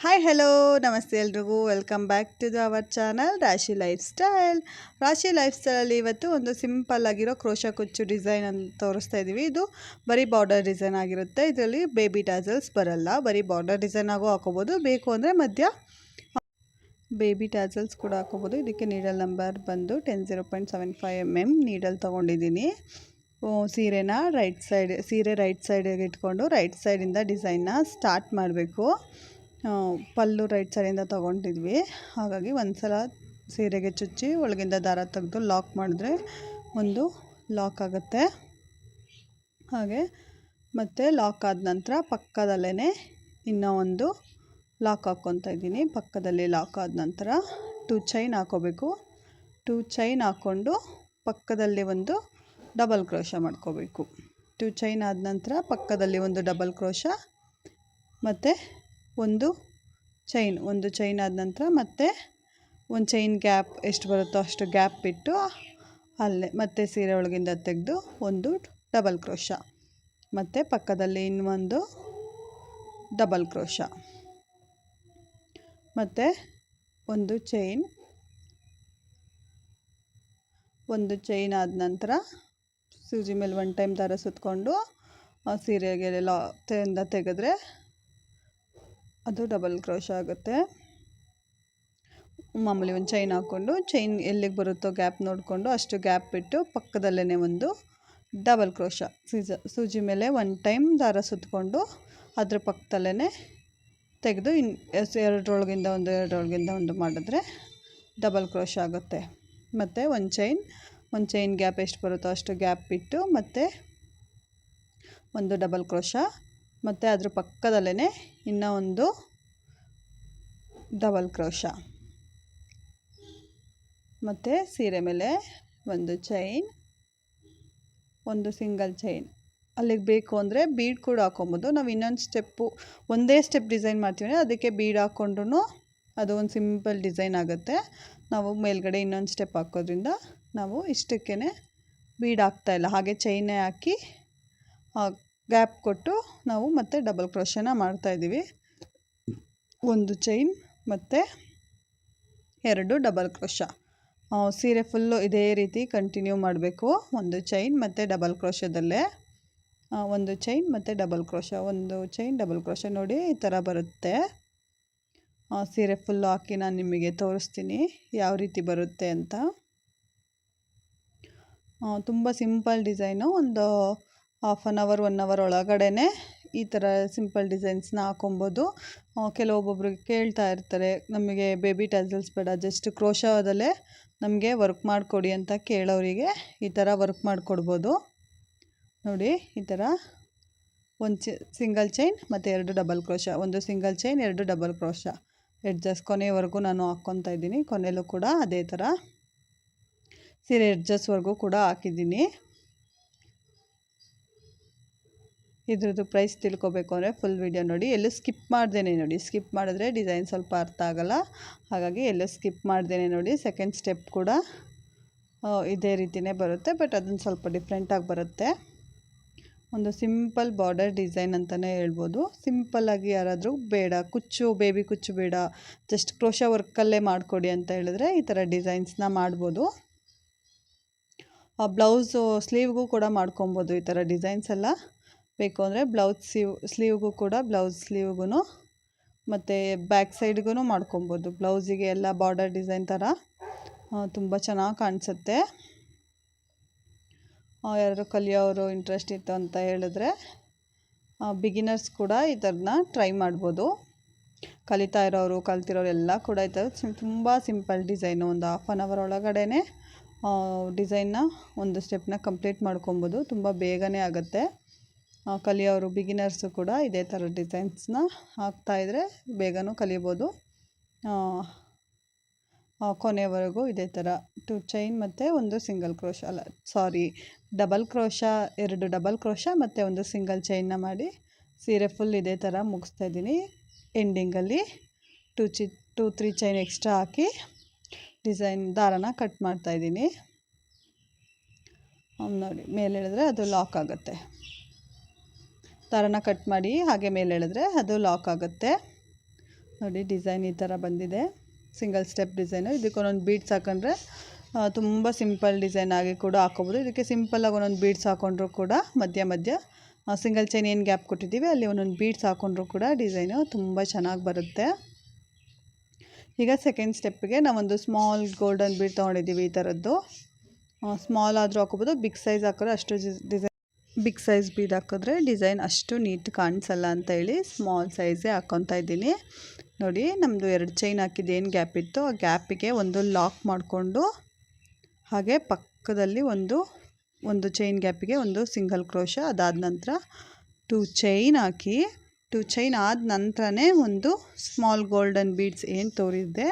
Hi hello ನಮಸ್ತೆ ಎಲ್ರಿಗೂ welcome back to our channel Rashi lifestyle. Rashi ಲೈಫ್ ಸ್ಟೈಲಲ್ಲಿ ಇವತ್ತು ಒಂದು ಸಿಂಪಲ್ ಆಗಿರೋ ಕ್ರೋಶಾ ಕುಚ್ಚು ಡಿಸೈನ್ ಅಂತ ತೋರಿಸ್ತಾ ಇದ್ದೀವಿ. ಇದು ಬರೀ ಬಾರ್ಡರ್ ಡಿಸೈನ್ ಆಗಿರುತ್ತೆ. ಇದರಲ್ಲಿ ಬೇಬಿ ಟ್ಯಾಸಲ್ಸ್ ಬರಲ್ಲ, ಬರೀ ಬಾರ್ಡರ್ ಡಿಸೈನ್ ಆಗೋ ಹಾಕೋಬೋದು. ಬೇಕು ಅಂದರೆ ಮಧ್ಯ ಬೇಬಿ ಟ್ಯಾಸಲ್ಸ್ ಕೂಡ ಹಾಕೋಬೋದು. ಇದಕ್ಕೆ ನೀಡಲ್ ನಂಬರ್ ಬಂದು 10.75 mm ನೀಡಲ್ ತೊಗೊಂಡಿದ್ದೀನಿ. ಸೀರೆ ರೈಟ್ ಸೈಡಿಗೆ ಇಟ್ಕೊಂಡು ರೈಟ್ ಸೈಡಿಂದ ಡಿಸೈನ್ನ ಸ್ಟಾರ್ಟ್ ಮಾಡಬೇಕು. ಪಲ್ಲು ರೈಟ್ ಸೈಡಿಂದ ತೊಗೊಂಡಿದ್ವಿ, ಹಾಗಾಗಿ ಒಂದು ಸಲ ಸೀರೆಗೆ ಚುಚ್ಚಿ ಒಳಗಿಂದ ದಾರ ತೆಗೆದು ಲಾಕ್ ಮಾಡಿದ್ರೆ ಒಂದು ಲಾಕ್ ಆಗುತ್ತೆ. ಹಾಗೆ ಮತ್ತು ಲಾಕ್ ಆದ ನಂತರ ಪಕ್ಕದಲ್ಲೇ ಇನ್ನೂ ಒಂದು ಲಾಕ್ ಹಾಕ್ಕೊತಾ ಇದ್ದೀನಿ. ಪಕ್ಕದಲ್ಲಿ ಲಾಕ್ ಆದ ನಂತರ 2 ಚೈನ್ ಹಾಕೋಬೇಕು. 2 ಚೈನ್ ಹಾಕ್ಕೊಂಡು ಪಕ್ಕದಲ್ಲಿ ಒಂದು ಡಬಲ್ ಕ್ರೋಶ ಮಾಡ್ಕೋಬೇಕು. 2 ಚೈನ್ ಆದ ನಂತರ ಪಕ್ಕದಲ್ಲಿ ಒಂದು ಡಬಲ್ ಕ್ರೋಶ ಮತ್ತು ಒಂದು ಚೈನ್ ಆದ ನಂತರ ಮತ್ತೆ ಒಂದು ಚೈನ್ ಗ್ಯಾಪ್ ಎಷ್ಟು ಬರುತ್ತೋ ಅಷ್ಟು ಗ್ಯಾಪ್ ಬಿಟ್ಟು ಅಲ್ಲೇ ಮತ್ತೆ ಸೀರೆ ಒಳಗಿಂದ ತೆಗೆದು ಒಂದು ಡಬಲ್ ಕ್ರೋಶ ಮತ್ತು ಪಕ್ಕದಲ್ಲಿ ಇನ್ನೊಂದು ಡಬಲ್ ಕ್ರೋಶ ಮತ್ತು ಒಂದು ಚೈನ್ ಆದ ನಂತರ ಸೂಜಿ ಮೇಲೆ 1 ಟೈಮ್ ದಾರ ಸುತ್ತಕೊಂಡು ಸೀರೆಗೆ ತೆಗೆದ್ರೆ ಅದು ಡಬಲ್ ಕ್ರೋಶ ಆಗುತ್ತೆ. ಮಾಮೂಲಿ ಒಂದು ಚೈನ್ ಹಾಕ್ಕೊಂಡು ಚೈನ್ ಎಲ್ಲಿಗೆ ಬರುತ್ತೋ ಗ್ಯಾಪ್ ನೋಡಿಕೊಂಡು ಅಷ್ಟು ಗ್ಯಾಪ್ ಬಿಟ್ಟು ಪಕ್ಕದಲ್ಲೇ ಒಂದು ಡಬಲ್ ಕ್ರೋಶ ಸೂಜಿ ಮೇಲೆ 1 ಟೈಮ್ ದಾರ ಸುತ್ತಕೊಂಡು ಅದ್ರ ಪಕ್ಕದಲ್ಲೇ ತೆಗೆದು ಎರಡರೊಳಗಿಂದ ಒಂದು ಮಾಡಿದ್ರೆ ಡಬಲ್ ಕ್ರೋಶ ಆಗುತ್ತೆ. ಮತ್ತು ಒಂದು ಚೈನ್ ಗ್ಯಾಪ್ ಎಷ್ಟು ಬರುತ್ತೋ ಅಷ್ಟು ಗ್ಯಾಪ್ ಬಿಟ್ಟು ಮತ್ತು ಒಂದು ಡಬಲ್ ಕ್ರೋಶ ಮತ್ತು ಅದ್ರ ಪಕ್ಕದಲ್ಲೇ ಇನ್ನೂ ಒಂದು ಡಬಲ್ ಕ್ರೋಶ ಮತ್ತು ಸೀರೆ ಮೇಲೆ ಒಂದು ಸಿಂಗಲ್ ಚೈನ್. ಅಲ್ಲಿಗೆ ಬೇಕು ಅಂದರೆ ಬೀಡ್ ಕೂಡ ಹಾಕೊಬೋದು. ನಾವು ಇನ್ನೊಂದು ಒಂದೇ ಸ್ಟೆಪ್ ಡಿಸೈನ್ ಮಾಡ್ತೀವಿ, ಅದಕ್ಕೆ ಬೀಡ್ ಹಾಕ್ಕೊಂಡ್ರೂ ಅದು ಒಂದು ಸಿಂಪಲ್ ಡಿಸೈನ್ ಆಗುತ್ತೆ. ನಾವು ಮೇಲ್ಗಡೆ ಇನ್ನೊಂದು ಸ್ಟೆಪ್ ಹಾಕೋದ್ರಿಂದ ನಾವು ಇಷ್ಟಕ್ಕೇ ಬೀಡ್ ಹಾಕ್ತಾಯಿಲ್ಲ, ಹಾಗೆ ಚೈನೇ ಹಾಕಿ ಗ್ಯಾಪ್ ಕೊಟ್ಟು ನಾವು ಮತ್ತೆ ಡಬಲ್ ಕ್ರೋಶನ ಮಾಡ್ತಾಯಿದ್ದೀವಿ. ಒಂದು ಚೈನ್ ಮತ್ತು 2 ಡಬಲ್ ಕ್ರೋಶ. ಸೀರೆ ಫುಲ್ಲು ಇದೇ ರೀತಿ ಕಂಟಿನ್ಯೂ ಮಾಡಬೇಕು. ಒಂದು ಚೈನ್ ಮತ್ತು ಡಬಲ್ ಕ್ರೋಶದಲ್ಲೇ ಒಂದು ಚೈನ್ ಮತ್ತು ಡಬಲ್ ಕ್ರೋಶ, ಒಂದು ಚೈನ್ ಡಬಲ್ ಕ್ರೋಶ ನೋಡಿ ಈ ಥರ ಬರುತ್ತೆ. ಸೀರೆ ಫುಲ್ಲು ಹಾಕಿ ನಾನು ನಿಮಗೆ ತೋರಿಸ್ತೀನಿ ಯಾವ ರೀತಿ ಬರುತ್ತೆ ಅಂತ. ತುಂಬ ಸಿಂಪಲ್ ಡಿಸೈನು. ಒಂದು 1/2 hour 1 hour ಒಳಗಡೆ ಈ ಥರ ಸಿಂಪಲ್ ಡಿಸೈನ್ಸ್ನ ಹಾಕೊಬೋದು. ಕೆಲವೊಬ್ಬೊಬ್ರಿಗೆ ಕೇಳ್ತಾ ಇರ್ತಾರೆ, ನಮಗೆ ಬೇಬಿ ಟ್ಯಾಸಲ್ಸ್ ಬೇಡ, ಜಸ್ಟ್ ಕ್ರೋಶದಲ್ಲೇ ನಮಗೆ ವರ್ಕ್ ಮಾಡಿಕೊಡಿ ಅಂತ ಕೇಳೋರಿಗೆ ಈ ಥರ ವರ್ಕ್ ಮಾಡಿಕೊಡ್ಬೋದು. ನೋಡಿ ಈ ಥರ ಒಂದು ಸಿಂಗಲ್ ಚೈನ್ ಮತ್ತು 2 ಡಬಲ್ ಕ್ರೋಶ, ಒಂದು single chain 2 double crochet edges ಕೊನೆಯವರೆಗೂ ನಾನು ಹಾಕ್ಕೊತಾ ಇದ್ದೀನಿ. ಕೊನೆಯಲ್ಲೂ ಕೂಡ ಅದೇ ಥರ ಸೀರೆ ಎಡ್ಜಸ್ವರೆಗೂ ಕೂಡ ಹಾಕಿದ್ದೀನಿ. ಇದ್ರದ್ದು ಪ್ರೈಸ್ ತಿಳ್ಕೊಬೇಕು ಅಂದರೆ ಫುಲ್ ವಿಡಿಯೋ ನೋಡಿ, ಎಲ್ಲೂ ಸ್ಕಿಪ್ ಮಾಡ್ದೇನೆ ನೋಡಿ. ಸ್ಕಿಪ್ ಮಾಡಿದ್ರೆ ಡಿಸೈನ್ ಸ್ವಲ್ಪ ಅರ್ಥ ಆಗೋಲ್ಲ, ಹಾಗಾಗಿ ಎಲ್ಲೂ ಸ್ಕಿಪ್ ಮಾಡ್ದೇನೆ ನೋಡಿ. ಸೆಕೆಂಡ್ ಸ್ಟೆಪ್ ಕೂಡ ಇದೇ ರೀತಿಯೇ ಬರುತ್ತೆ, ಬಟ್ ಅದನ್ನು ಸ್ವಲ್ಪ ಡಿಫ್ರೆಂಟಾಗಿ ಬರುತ್ತೆ. ಒಂದು ಸಿಂಪಲ್ ಬಾರ್ಡರ್ ಡಿಸೈನ್ ಅಂತಲೇ ಹೇಳ್ಬೋದು. ಸಿಂಪಲ್ಲಾಗಿ ಯಾರಾದರೂ ಬೇಡ, ಬೇಬಿ ಕುಚ್ಚು ಬೇಡ, ಜಸ್ಟ್ ಕ್ರೋಶಾ ವರ್ಕಲ್ಲೇ ಮಾಡಿಕೊಡಿ ಅಂತ ಹೇಳಿದ್ರೆ ಈ ಥರ ಡಿಸೈನ್ಸ್ನ ಮಾಡ್ಬೋದು. ಬ್ಲೌಸು ಸ್ಲೀವ್ಗೂ ಕೂಡ ಮಾಡ್ಕೊಬೋದು. ಈ ಥರ ಡಿಸೈನ್ಸ್ ಎಲ್ಲ ಬೇಕು ಅಂದರೆ ಸ್ಲೀವ್ಗೂ ಕೂಡ ಸ್ಲೀವ್ಗೂ ಮತ್ತು ಬ್ಯಾಕ್ ಸೈಡ್ಗೂ ಮಾಡ್ಕೊಬೋದು. ಬ್ಲೌಸಿಗೆ ಎಲ್ಲ ಬಾರ್ಡರ್ ಡಿಸೈನ್ ಥರ ತುಂಬ ಚೆನ್ನಾಗಿ ಕಾಣಿಸುತ್ತೆ. ಯಾರು ಕಲಿಯೋರು ಇಂಟ್ರೆಸ್ಟ್ ಇತ್ತು ಅಂತ ಹೇಳಿದ್ರೆ ಬಿಗಿನರ್ಸ್ ಕೂಡ ಈ ಥರನ ಟ್ರೈ ಮಾಡ್ಬೋದು. ಕಲಿತಾ ಇರೋರು ಕಲ್ತಿರೋರು ಎಲ್ಲ ಕೂಡ ಈ ಥರ ತುಂಬ ಸಿಂಪಲ್ ಡಿಸೈನು. ಒಂದು 1/2 hour ಒಳಗಡೆ ಡಿಸೈನ್ನ ಒಂದು ಸ್ಟೆಪ್ನ ಕಂಪ್ಲೀಟ್ ಮಾಡ್ಕೊಬೋದು. ತುಂಬ ಬೇಗನೆ ಆಗುತ್ತೆ. ಕಲಿಯೋರು ಬಿಗಿನರ್ಸು ಕೂಡ ಇದೇ ಥರ ಡಿಸೈನ್ಸ್ನ ಹಾಕ್ತಾಯಿದ್ರೆ ಬೇಗನೂ ಕಲಿಬೋದು. ಕೊನೆಯವರೆಗೂ ಇದೇ ಥರ 2 ಚೈನ್ ಮತ್ತು ಒಂದು single crochet double crochet, 2 double crochet ಮತ್ತು ಒಂದು ಸಿಂಗಲ್ ಚೈನ್ನ ಮಾಡಿ ಸೀರೆ ಫುಲ್ ಇದೇ ಥರ ಮುಗಿಸ್ತಾ ಇದ್ದೀನಿ. ಎಂಡಿಂಗಲ್ಲಿ 2-3 ಚೈನ್ ಎಕ್ಸ್ಟ್ರಾ ಹಾಕಿ ಡಿಸೈನ್ ದಾರನ ಕಟ್ ಮಾಡ್ತಾಯಿದ್ದೀನಿ. ನೋಡಿ ಮೇಲೆ ಎಳೆದ್ರೆ ಅದು ಲಾಕ್ ಆಗುತ್ತೆ. ದಾರನ ಕಟ್ ಮಾಡಿ ಹಾಗೆ ಮೇಲೆ ಎಳೆದ್ರೆ ಅದು ಲಾಕ್ ಆಗುತ್ತೆ. ನೋಡಿ ಡಿಸೈನ್ ಈ ಥರ ಬಂದಿದೆ, ಸಿಂಗಲ್ ಸ್ಟೆಪ್ ಡಿಸೈನು. ಇದಕ್ಕೆ ಒಂದೊಂದು ಬೀಡ್ಸ್ ಹಾಕೊಂಡ್ರೆ ತುಂಬ ಸಿಂಪಲ್ ಡಿಸೈನ್ ಆಗಿ ಕೂಡ ಹಾಕೋಬೋದು. ಇದಕ್ಕೆ ಸಿಂಪಲ್ಲಾಗಿ ಒಂದೊಂದು ಬೀಡ್ಸ್ ಹಾಕೊಂಡ್ರೂ ಕೂಡ ಮಧ್ಯ ಮಧ್ಯ ಸಿಂಗಲ್ ಚೈನ್ ಏನು ಗ್ಯಾಪ್ ಕೊಟ್ಟಿದ್ದೀವಿ ಅಲ್ಲಿ ಒಂದೊಂದು ಬೀಡ್ಸ್ ಹಾಕೊಂಡ್ರೂ ಕೂಡ ಡಿಸೈನು ತುಂಬ ಚೆನ್ನಾಗಿ ಬರುತ್ತೆ. ಈಗ ಸೆಕೆಂಡ್ ಸ್ಟೆಪ್ಪಿಗೆ ನಾವೊಂದು ಸ್ಮಾಲ್ ಗೋಲ್ಡನ್ ಬೀಡ್ ತೊಗೊಂಡಿದ್ದೀವಿ. ಈ ಥರದ್ದು ಸ್ಮಾಲ್ ಆದರೂ ಹಾಕೋಬೋದು, ಬಿಗ್ ಸೈಜ್ ಹಾಕಿದ್ರೆ ಅಷ್ಟು ಡಿಸೈನ್, ಬಿಗ್ ಸೈಜ್ ಬೀಡ್ ಹಾಕಿದ್ರೆ ಡಿಸೈನ್ ಅಷ್ಟು ನೀಟ್ ಕಾಣಿಸಲ್ಲ ಅಂತ ಹೇಳಿ ಸ್ಮಾಲ್ ಸೈಜೇ ಹಾಕ್ಕೊತಾ ಇದ್ದೀನಿ. ನೋಡಿ ನಮ್ಮದು 2 ಚೈನ್ ಹಾಕಿದ್ದು ಏನು ಗ್ಯಾಪ್ ಇತ್ತು ಆ ಗ್ಯಾಪಿಗೆ ಒಂದು ಲಾಕ್ ಮಾಡಿಕೊಂಡು, ಹಾಗೆ ಪಕ್ಕದಲ್ಲಿ ಒಂದು ಚೈನ್ ಗ್ಯಾಪಿಗೆ ಒಂದು ಸಿಂಗಲ್ ಕ್ರೋಶ, ಅದಾದ ನಂತರ 2 ಚೈನ್ ಹಾಕಿ 2 ಚೈನ್ ಆದ ನಂತರನೇ ಒಂದು ಸ್ಮಾಲ್ ಗೋಲ್ಡನ್ ಬೀಡ್ಸ್ ಏನು ತೋರಿಸಿದೆ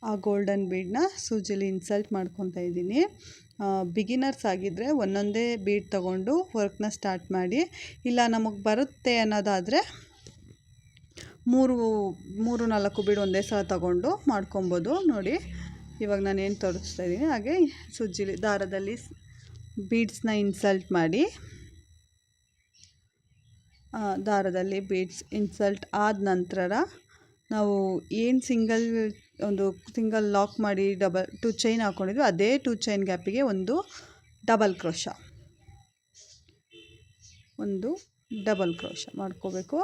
ಆ ಗೋಲ್ಡನ್ ಬೀಡನ್ನ ಸೂಜಿಲಿ ಇನ್ಸಲ್ಟ್ ಮಾಡ್ಕೊತಾ ಇದ್ದೀನಿ. ಬಿಗಿನರ್ಸ್ ಆಗಿದ್ದರೆ ಒಂದೊಂದೇ ಬೀಡ್ ತೊಗೊಂಡು ವರ್ಕ್ನ ಸ್ಟಾರ್ಟ್ ಮಾಡಿ, ಇಲ್ಲ ನಮಗೆ ಬರುತ್ತೆ ಅನ್ನೋದಾದರೆ 3-4 ಬೀಡ್ ಒಂದೇ ಸಲ ತಗೊಂಡು ಮಾಡ್ಕೊಬೋದು. ನೋಡಿ ಇವಾಗ ನಾನು ಏನು ತೋರಿಸ್ತಾ ಇದ್ದೀನಿ ಹಾಗೆ ಸೂಜಿಲಿ ದಾರದಲ್ಲಿ ಬೀಡ್ಸ್ನ ಇನ್ಸಲ್ಟ್ ಮಾಡಿ, ದಾರದಲ್ಲಿ ಬೀಡ್ಸ್ ಇನ್ಸಲ್ಟ್ ಆದ ನಂತರ ನಾವು ಏನು ಸಿಂಗಲ್ ಲಾಕ್ ಮಾಡಿ 2 ಚೈನ್ ಹಾಕ್ಕೊಂಡಿದ್ವಿ ಅದೇ 2 ಚೈನ್ ಗ್ಯಾಪಿಗೆ ಒಂದು ಡಬಲ್ ಕ್ರೋಶ ಮಾಡ್ಕೋಬೇಕು.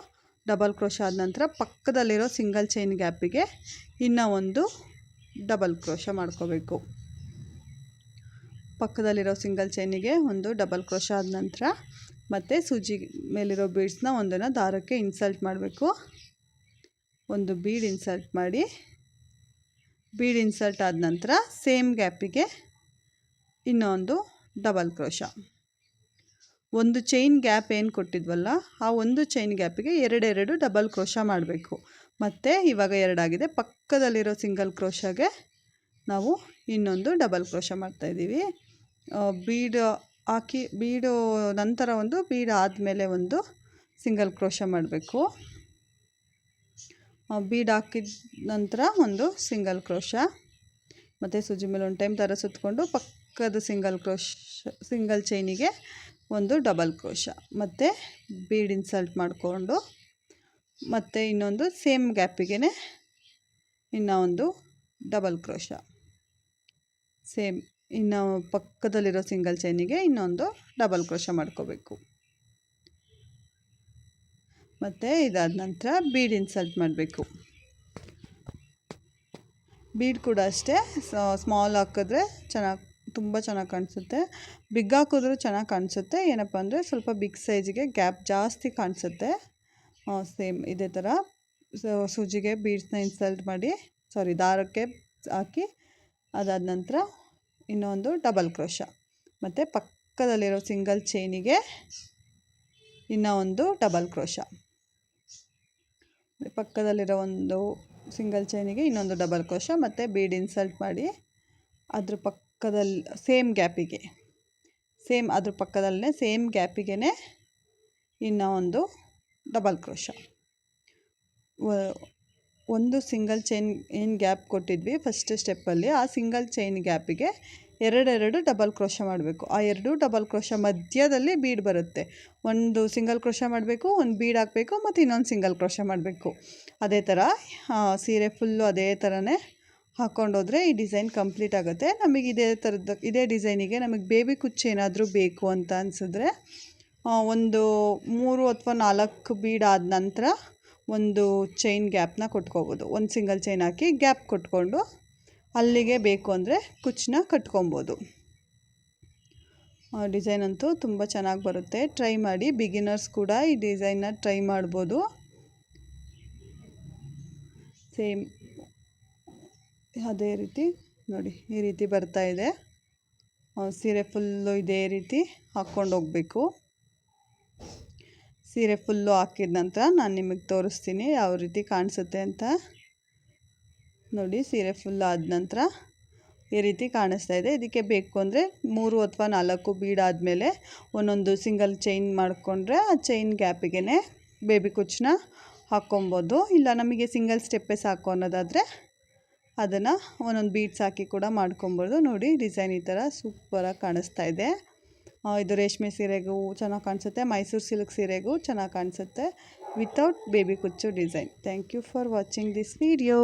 ಡಬಲ್ ಕ್ರೋಶ ಆದ ನಂತರ ಪಕ್ಕದಲ್ಲಿರೋ ಸಿಂಗಲ್ ಚೈನ್ ಗ್ಯಾಪಿಗೆ ಇನ್ನೂ ಒಂದು ಡಬಲ್ ಕ್ರೋಶ ಮಾಡ್ಕೋಬೇಕು. ಪಕ್ಕದಲ್ಲಿರೋ ಸಿಂಗಲ್ ಚೈನಿಗೆ ಒಂದು ಡಬಲ್ ಕ್ರೋಶ ಆದ ನಂತರ ಮತ್ತು ಸೂಜಿ ಮೇಲಿರೋ ಬೀಡ್ಸ್ನ ಒಂದನ್ನು ದಾರಕ್ಕೆ ಇನ್ಸಲ್ಟ್ ಮಾಡಬೇಕು. ಒಂದು ಬೀಡ್ ಇನ್ಸಲ್ಟ್ ಮಾಡಿ, ಬೀಡ್ ಇನ್ಸಲ್ಟ್ ಆದ ನಂತರ ಸೇಮ್ ಗ್ಯಾಪಿಗೆ ಇನ್ನೊಂದು ಡಬಲ್ ಕ್ರೋಶ. ಒಂದು ಚೈನ್ ಗ್ಯಾಪ್ ಏನು ಕೊಟ್ಟಿದ್ವಲ್ಲ ಆ ಒಂದು ಚೈನ್ ಗ್ಯಾಪಿಗೆ 2 ಡಬಲ್ ಕ್ರೋಶ ಮಾಡಬೇಕು. ಮತ್ತು ಇವಾಗ 2 ಆಗಿದೆ, ಪಕ್ಕದಲ್ಲಿರೋ ಸಿಂಗಲ್ ಕ್ರೋಶಗೆ ನಾವು ಇನ್ನೊಂದು ಡಬಲ್ ಕ್ರೋಶ ಮಾಡ್ತಾಯಿದ್ದೀವಿ. ಬೀಡು ನಂತರ ಒಂದು ಬೀಡ್ ಆದಮೇಲೆ ಒಂದು ಸಿಂಗಲ್ ಕ್ರೋಶ ಮಾಡಬೇಕು. ಬೀಡ್ ಹಾಕಿದ ನಂತರ ಒಂದು ಸಿಂಗಲ್ ಕ್ರೋಶ, ಮತ್ತು ಸೂಜಿ ಮೇಲೆ ಒಂದು ಟೈಮ್ ದಾರ ಸುತ್ತಕೊಂಡು ಪಕ್ಕದ ಸಿಂಗಲ್ ಚೈನಿಗೆ ಒಂದು ಡಬಲ್ ಕ್ರೋಶ, ಮತ್ತು ಬೀಡ್ ಇನ್ಸಲ್ಟ್ ಮಾಡಿಕೊಂಡು ಮತ್ತು ಇನ್ನೊಂದು ಸೇಮ್ ಗ್ಯಾಪಿಗೆ ಇನ್ನೂ ಒಂದು ಡಬಲ್ ಕ್ರೋಶ, ಸೇಮ್ ಇನ್ನು ಪಕ್ಕದಲ್ಲಿರೋ ಸಿಂಗಲ್ ಚೈನಿಗೆ ಇನ್ನೊಂದು ಡಬಲ್ ಕ್ರೋಶ ಮಾಡ್ಕೋಬೇಕು. ಮತ್ತು ಇದಾದ ನಂತರ ಬೀಡ್ ಇನ್ಸಲ್ಟ್ ಮಾಡಬೇಕು. ಬೀಡ್ ಕೂಡ ಅಷ್ಟೇ ಸ್ಮಾಲ್ ಹಾಕಿದ್ರೆ ತುಂಬ ಚೆನ್ನಾಗಿ ಕಾಣಿಸುತ್ತೆ, ಬಿಗ್ ಹಾಕಿದ್ರೂ ಚೆನ್ನಾಗಿ ಕಾಣಿಸುತ್ತೆ. ಏನಪ್ಪ ಅಂದರೆ ಸ್ವಲ್ಪ ಬಿಗ್ ಸೈಜಿಗೆ ಗ್ಯಾಪ್ ಜಾಸ್ತಿ ಕಾಣಿಸುತ್ತೆ. ಸೇಮ್ ಇದೇ ಥರ ಸೂಜಿಗೆ ಬೀಡ್ಸ್ನ ಇನ್ಸಲ್ಟ್ ಮಾಡಿ ದಾರಕ್ಕೆ ಹಾಕಿ, ಅದಾದ ನಂತರ ಇನ್ನೊಂದು ಡಬಲ್ ಕ್ರೋಶ, ಮತ್ತು ಪಕ್ಕದಲ್ಲಿರೋ ಸಿಂಗಲ್ ಚೈನಿಗೆ ಇನ್ನೂ ಒಂದು ಡಬಲ್ ಕ್ರೋಶ, ಪಕ್ಕದಲ್ಲಿರೋ ಒಂದು ಸಿಂಗಲ್ ಚೈನಿಗೆ ಇನ್ನೊಂದು ಡಬಲ್ ಕ್ರೋಶ, ಮತ್ತು ಬೀಡ್ ಇನ್ಸಲ್ಟ್ ಮಾಡಿ ಅದ್ರ ಪಕ್ಕದಲ್ಲಿ ಅದ್ರ ಪಕ್ಕದಲ್ಲೇ ಸೇಮ್ ಗ್ಯಾಪಿಗೆ ಇನ್ನೂ ಒಂದು ಡಬಲ್ ಕ್ರೋಶ. ಒಂದು ಸಿಂಗಲ್ ಚೈನ್ ಏನು ಗ್ಯಾಪ್ ಕೊಟ್ಟಿದ್ವಿ ಫಸ್ಟ್ ಸ್ಟೆಪ್ಪಲ್ಲಿ ಆ ಸಿಂಗಲ್ ಚೈನ್ ಗ್ಯಾಪಿಗೆ 2 ಡಬಲ್ ಕ್ರೋಶ ಮಾಡಬೇಕು. ಆ 2 ಡಬಲ್ ಕ್ರೋಶ ಮಧ್ಯದಲ್ಲಿ ಬೀಡ್ ಬರುತ್ತೆ. ಒಂದು ಸಿಂಗಲ್ ಕ್ರೋಶ ಮಾಡಬೇಕು, ಒಂದು ಬೀಡ್ ಹಾಕಬೇಕು, ಮತ್ತು ಇನ್ನೊಂದು ಸಿಂಗಲ್ ಕ್ರೋಶ ಮಾಡಬೇಕು. ಅದೇ ಥರ ಸೀರೆ ಫುಲ್ಲು ಅದೇ ಥರನೇ ಹಾಕ್ಕೊಂಡೋದ್ರೆ ಈ ಡಿಸೈನ್ ಕಂಪ್ಲೀಟ್ ಆಗುತ್ತೆ. ನಮಗೆ ಇದೇ ಡಿಸೈನಿಗೆ ನಮಗೆ ಬೇಬಿ ಕುಚ್ಚು ಏನಾದರೂ ಬೇಕು ಅಂತ ಅನಿಸಿದ್ರೆ ಒಂದು 3 ಅಥವಾ 4 ಬೀಡ್ ಆದ ನಂತರ ಒಂದು ಚೈನ್ ಗ್ಯಾಪ್ನ ಕೊಟ್ಕೋಬೋದು. ಒಂದು ಸಿಂಗಲ್ ಚೈನ್ ಹಾಕಿ ಗ್ಯಾಪ್ ಕೊಟ್ಕೊಂಡು ಅಲ್ಲಿಗೆ ಬೇಕು ಅಂದರೆ ಕುಚ್ಚನ್ನ ಕಟ್ಕೊಬೋದು. ಡಿಸೈನ್ ಅಂತೂ ತುಂಬ ಚೆನ್ನಾಗಿ ಬರುತ್ತೆ, ಟ್ರೈ ಮಾಡಿ. ಬಿಗಿನರ್ಸ್ ಕೂಡ ಈ ಡಿಸೈನ್ನ ಟ್ರೈ ಮಾಡ್ಬೋದು. ಸೇಮ್ ಅದೇ ರೀತಿ ನೋಡಿ ಈ ರೀತಿ ಬರ್ತಾ ಇದೆ. ಸೀರೆ ಫುಲ್ಲು ಇದೇ ರೀತಿ ಹಾಕ್ಕೊಂಡು ಹೋಗಬೇಕು. ಸೀರೆ ಫುಲ್ಲು ಹಾಕಿದ ನಂತರ ನಾನು ನಿಮಗೆ ತೋರಿಸ್ತೀನಿ ಯಾವ ರೀತಿ ಕಾಣಿಸುತ್ತೆ ಅಂತ. ನೋಡಿ ಸೀರೆ ಫುಲ್ ಆದ ನಂತರ ಈ ರೀತಿ ಕಾಣಿಸ್ತಾ ಇದೆ. ಇದಕ್ಕೆ ಬೇಕು ಅಂದರೆ 3 ಅಥವಾ 4 ಬೀಡ್ ಆದಮೇಲೆ ಒಂದೊಂದು ಸಿಂಗಲ್ ಚೈನ್ ಮಾಡಿಕೊಂಡ್ರೆ ಆ ಚೈನ್ ಗ್ಯಾಪಿಗೆ ಬೇಬಿ ಕುಚ್ಚನ್ನ ಹಾಕ್ಕೊಬೋದು. ಇಲ್ಲ ನಮಗೆ ಸಿಂಗಲ್ ಸ್ಟೆಪ್ಪೇ ಸಾಕು ಅನ್ನೋದಾದರೆ ಅದನ್ನು ಒಂದೊಂದು ಬೀಡ್ಸ್ ಹಾಕಿ ಕೂಡ ಮಾಡ್ಕೊಬೋದು. ನೋಡಿ ಡಿಸೈನ್ ಈ ಥರ ಸೂಪರಾಗಿ ಕಾಣಿಸ್ತಾ ಇದೆ. ಇದು ರೇಷ್ಮೆ ಸೀರೆಗೂ ಚೆನ್ನಾಗಿ ಕಾಣಿಸುತ್ತೆ, ಮೈಸೂರು ಸಿಲ್ಕ್ ಸೀರೆಗೂ ಚೆನ್ನಾಗಿ ಕಾಣಿಸುತ್ತೆ ವಿತೌಟ್ ಬೇಬಿ ಕುಚ್ಚು design. Thank you for watching this video.